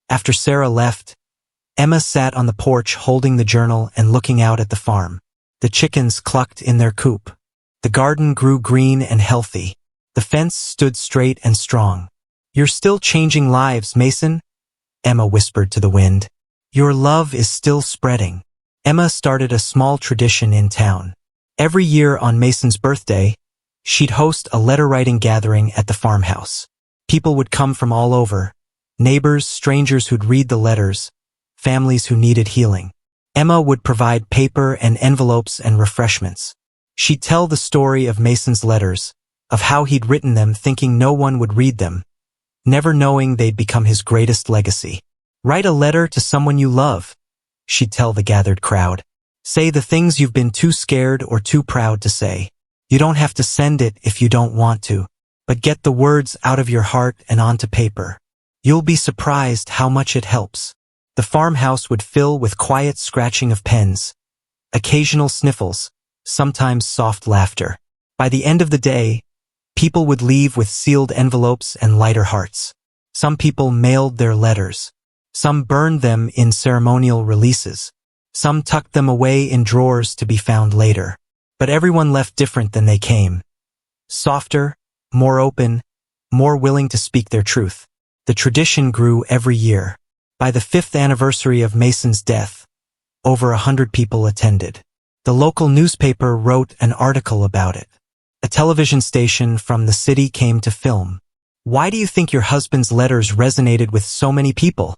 After Sarah left, Emma sat on the porch holding the journal and looking out at the farm. The chickens clucked in their coop. The garden grew green and healthy. The fence stood straight and strong. "You're still changing lives, Mason," Emma whispered to the wind. "Your love is still spreading." Emma started a small tradition in town. Every year on Mason's birthday, she'd host a letter-writing gathering at the farmhouse. People would come from all over, neighbors, strangers who'd read the letters, families who needed healing. Emma would provide paper and envelopes and refreshments. She'd tell the story of Mason's letters, of how he'd written them thinking no one would read them, never knowing they'd become his greatest legacy. "Write a letter to someone you love," she'd tell the gathered crowd. "Say the things you've been too scared or too proud to say. You don't have to send it if you don't want to, but get the words out of your heart and onto paper. You'll be surprised how much it helps." The farmhouse would fill with quiet scratching of pens, occasional sniffles, sometimes soft laughter. By the end of the day, people would leave with sealed envelopes and lighter hearts. Some people mailed their letters. Some burned them in ceremonial releases. Some tucked them away in drawers to be found later. But everyone left different than they came. Softer, more open, more willing to speak their truth. The tradition grew every year. By the 5th anniversary of Mason's death, over 100 people attended. The local newspaper wrote an article about it. A television station from the city came to film. "Why do you think your husband's letters resonated with so many people?"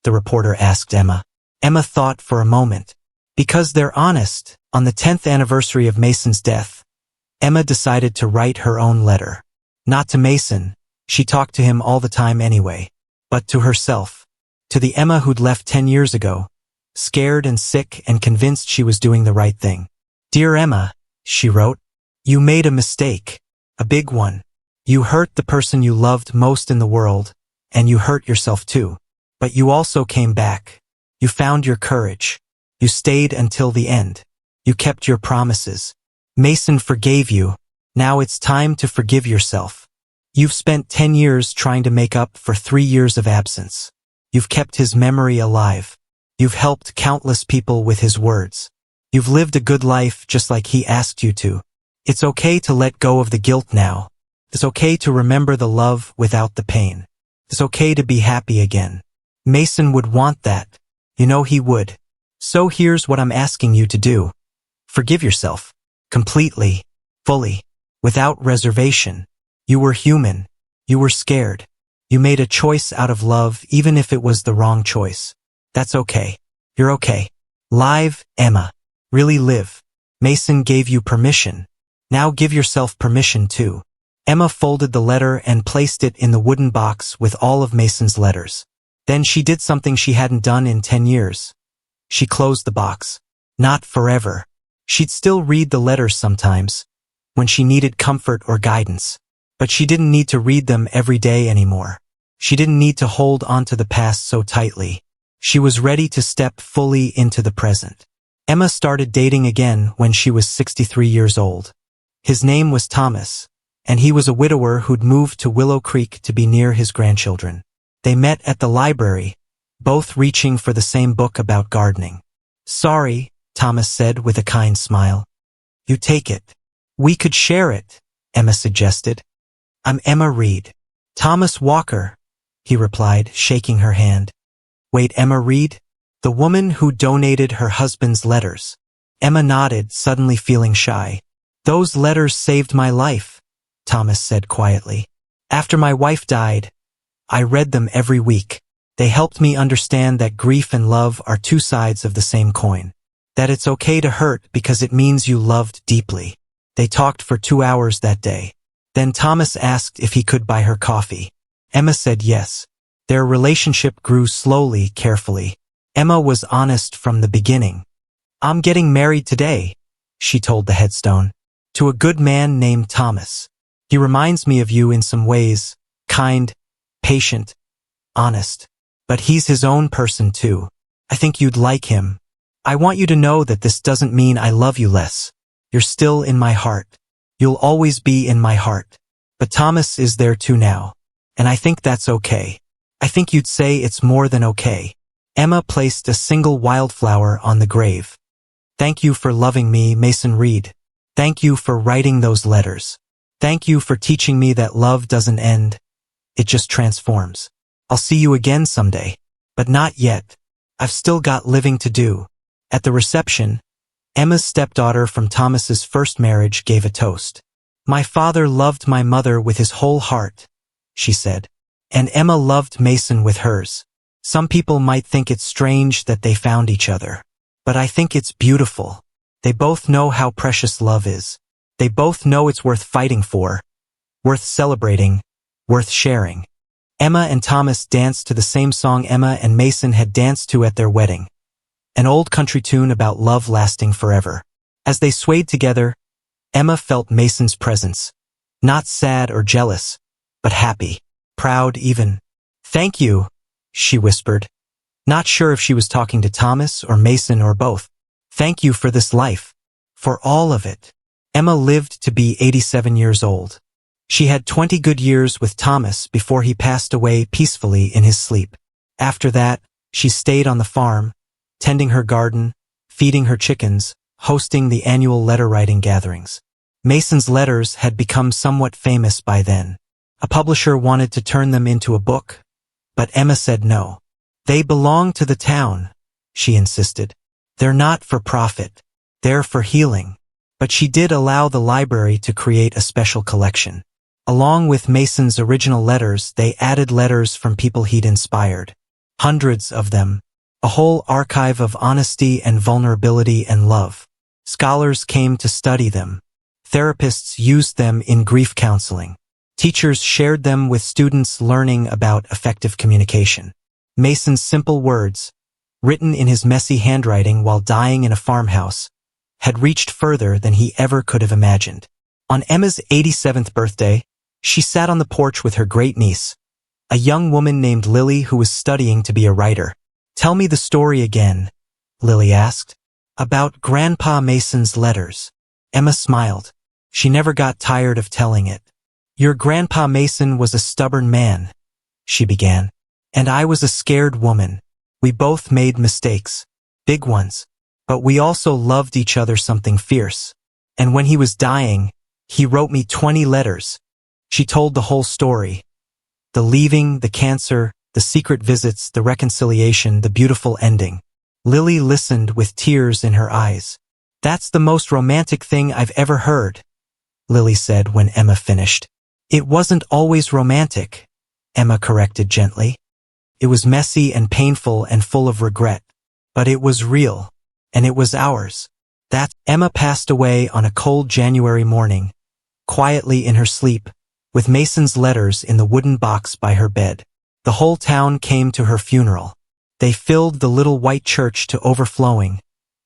the reporter asked Emma. Emma thought for a moment. "Because they're honest." On the 10th anniversary of Mason's death, Emma decided to write her own letter. Not to Mason, she talked to him all the time anyway, but to herself. To the Emma who'd left 10 years ago, scared and sick and convinced she was doing the right thing. "Dear Emma," she wrote, "you made a mistake, a big one. You hurt the person you loved most in the world, and you hurt yourself too. But you also came back. You found your courage. You stayed until the end. You kept your promises. Mason forgave you. Now it's time to forgive yourself. You've spent 10 years trying to make up for 3 years of absence. You've kept his memory alive. You've helped countless people with his words. You've lived a good life just like he asked you to. It's okay to let go of the guilt now. It's okay to remember the love without the pain. It's okay to be happy again. Mason would want that. You know he would. So here's what I'm asking you to do. Forgive yourself. Completely. Fully. Without reservation. You were human. You were scared. You made a choice out of love even if it was the wrong choice. That's okay. You're okay. Live, Emma. Really live. Mason gave you permission. Now give yourself permission too." Emma folded the letter and placed it in the wooden box with all of Mason's letters. Then she did something she hadn't done in 10 years. She closed the box. Not forever. She'd still read the letters sometimes, when she needed comfort or guidance. But she didn't need to read them every day anymore. She didn't need to hold onto the past so tightly. She was ready to step fully into the present. Emma started dating again when she was 63 years old. His name was Thomas, and he was a widower who'd moved to Willow Creek to be near his grandchildren. They met at the library, both reaching for the same book about gardening. "Sorry," Thomas said with a kind smile. "You take it." "We could share it," Emma suggested. "I'm Emma Reed." "Thomas Walker," he replied, shaking her hand. "Wait, Emma Reed? The woman who donated her husband's letters." Emma nodded, suddenly feeling shy. "Those letters saved my life," Thomas said quietly. "After my wife died, I read them every week. They helped me understand that grief and love are two sides of the same coin. That it's okay to hurt because it means you loved deeply." They talked for 2 hours that day. Then Thomas asked if he could buy her coffee. Emma said yes. Their relationship grew slowly, carefully. Emma was honest from the beginning. "I'm getting married today," she told the headstone, "to a good man named Thomas. He reminds me of you in some ways, kind, patient, honest. But he's his own person too. I think you'd like him. I want you to know that this doesn't mean I love you less. You're still in my heart. You'll always be in my heart. But Thomas is there too now. And I think that's okay. I think you'd say it's more than okay. Emma placed a single wildflower on the grave. Thank you for loving me, Mason Reed. Thank you for writing those letters. Thank you for teaching me that love doesn't end. It just transforms. I'll see you again someday. But not yet. I've still got living to do. At the reception, Emma's stepdaughter from Thomas's first marriage gave a toast. My father loved my mother with his whole heart, she said. And Emma loved Mason with hers. Some people might think it's strange that they found each other. But I think it's beautiful. They both know how precious love is. They both know it's worth fighting for, worth celebrating, worth sharing. Emma and Thomas danced to the same song Emma and Mason had danced to at their wedding. An old country tune about love lasting forever. As they swayed together, Emma felt Mason's presence. Not sad or jealous, but happy, proud even. Thank you, she whispered. Not sure if she was talking to Thomas or Mason or both. Thank you for this life. For all of it. Emma lived to be 87 years old. She had 20 good years with Thomas before he passed away peacefully in his sleep. After that, she stayed on the farm, tending her garden, feeding her chickens, hosting the annual letter-writing gatherings. Mason's letters had become somewhat famous by then. A publisher wanted to turn them into a book, but Emma said no. They belong to the town, she insisted. They're not for profit. They're for healing. But she did allow the library to create a special collection. Along with Mason's original letters, they added letters from people he'd inspired. Hundreds of them. A whole archive of honesty and vulnerability and love. Scholars came to study them. Therapists used them in grief counseling. Teachers shared them with students learning about effective communication. Mason's simple words, written in his messy handwriting while dying in a farmhouse, had reached further than he ever could have imagined. On Emma's 87th birthday, she sat on the porch with her great niece, a young woman named Lily who was studying to be a writer. Tell me the story again, Lily asked. About Grandpa Mason's letters. Emma smiled. She never got tired of telling it. Your Grandpa Mason was a stubborn man, she began. And I was a scared woman. We both made mistakes. Big ones. But we also loved each other something fierce. And when he was dying, he wrote me 20 letters. She told the whole story. The leaving, the cancer, the secret visits, the reconciliation, the beautiful ending. Lily listened with tears in her eyes. That's the most romantic thing I've ever heard, Lily said when Emma finished. It wasn't always romantic, Emma corrected gently. It was messy and painful and full of regret. But it was real. And it was ours. Emma passed away on a cold January morning, quietly in her sleep, with Mason's letters in the wooden box by her bed. The whole town came to her funeral. They filled the little white church to overflowing,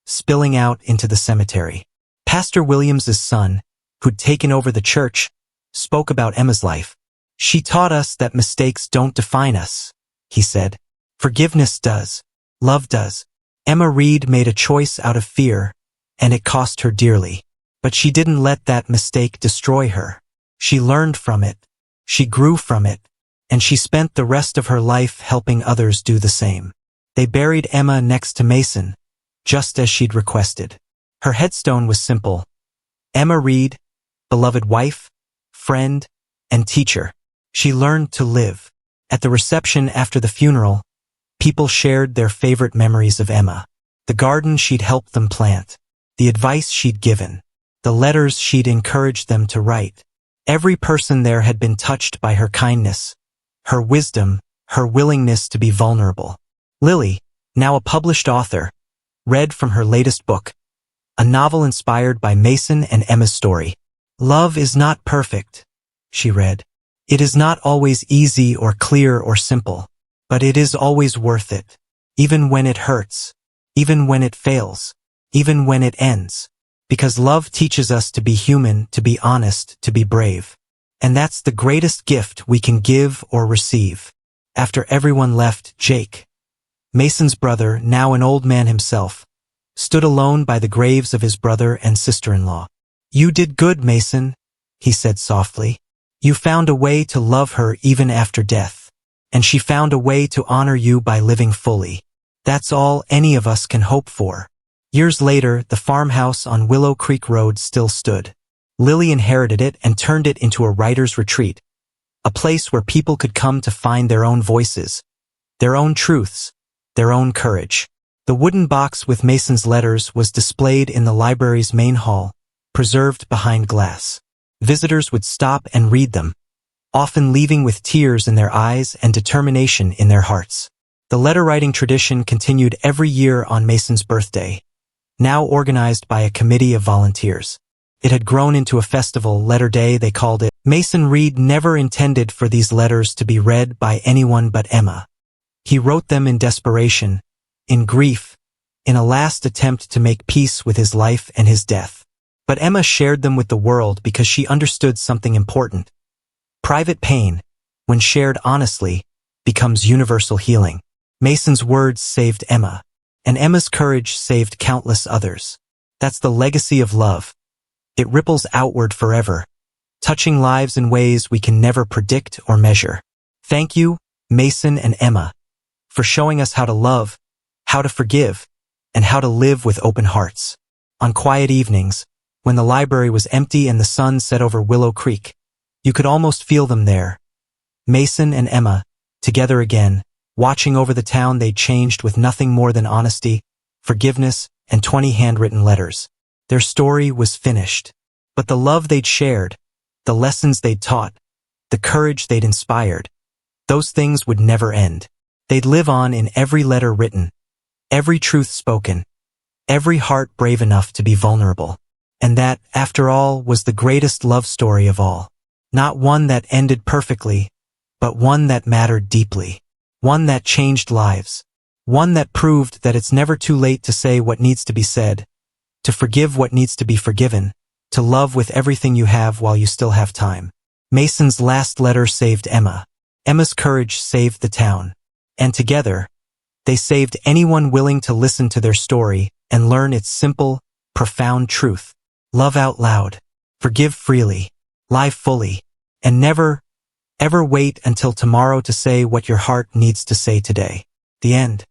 spilling out into the cemetery. Pastor Williams's son, who'd taken over the church, spoke about Emma's life. She taught us that mistakes don't define us, he said. Forgiveness does. Love does. Emma Reed made a choice out of fear, and it cost her dearly. But she didn't let that mistake destroy her. She learned from it. She grew from it. And she spent the rest of her life helping others do the same. They buried Emma next to Mason, just as she'd requested. Her headstone was simple. Emma Reed, beloved wife, friend, and teacher. She learned to live. At the reception after the funeral, people shared their favorite memories of Emma. The garden she'd helped them plant. The advice she'd given. The letters she'd encouraged them to write. Every person there had been touched by her kindness, her wisdom, her willingness to be vulnerable. Lily, now a published author, read from her latest book, a novel inspired by Mason and Emma's story. Love is not perfect, she read. It is not always easy or clear or simple, but it is always worth it, even when it hurts, even when it fails, even when it ends. Because love teaches us to be human, to be honest, to be brave. And that's the greatest gift we can give or receive. After everyone left, Jake, Mason's brother, now an old man himself, stood alone by the graves of his brother and sister-in-law. You did good, Mason, he said softly. You found a way to love her even after death. and she found a way to honor you by living fully. That's all any of us can hope for. Years later, the farmhouse on Willow Creek Road still stood. Lily inherited it and turned it into a writer's retreat, a place where people could come to find their own voices, their own truths, their own courage. The wooden box with Mason's letters was displayed in the library's main hall, preserved behind glass. Visitors would stop and read them, often leaving with tears in their eyes and determination in their hearts. The letter-writing tradition continued every year on Mason's birthday, now organized by a committee of volunteers. It had grown into a festival, Letter Day they called it. Mason Reed never intended for these letters to be read by anyone but Emma. He wrote them in desperation, in grief, in a last attempt to make peace with his life and his death. But Emma shared them with the world because she understood something important. Private pain, when shared honestly, becomes universal healing. Mason's words saved Emma, and Emma's courage saved countless others. That's the legacy of love. It ripples outward forever, touching lives in ways we can never predict or measure. Thank you, Mason and Emma, for showing us how to love, how to forgive, and how to live with open hearts. On quiet evenings, when the library was empty and the sun set over Willow Creek, you could almost feel them there. Mason and Emma, together again, watching over the town they'd changed with nothing more than honesty, forgiveness, and 20 handwritten letters. Their story was finished. But the love they'd shared, the lessons they'd taught, the courage they'd inspired, those things would never end. They'd live on in every letter written, every truth spoken, every heart brave enough to be vulnerable. And that, after all, was the greatest love story of all. Not one that ended perfectly, but one that mattered deeply. One that changed lives. One that proved that it's never too late to say what needs to be said, to forgive what needs to be forgiven, to love with everything you have while you still have time. Mason's last letter saved Emma. Emma's courage saved the town. And together, they saved anyone willing to listen to their story and learn its simple, profound truth. Love out loud. Forgive freely. Lie fully. And never, ever wait until tomorrow to say what your heart needs to say today. The end.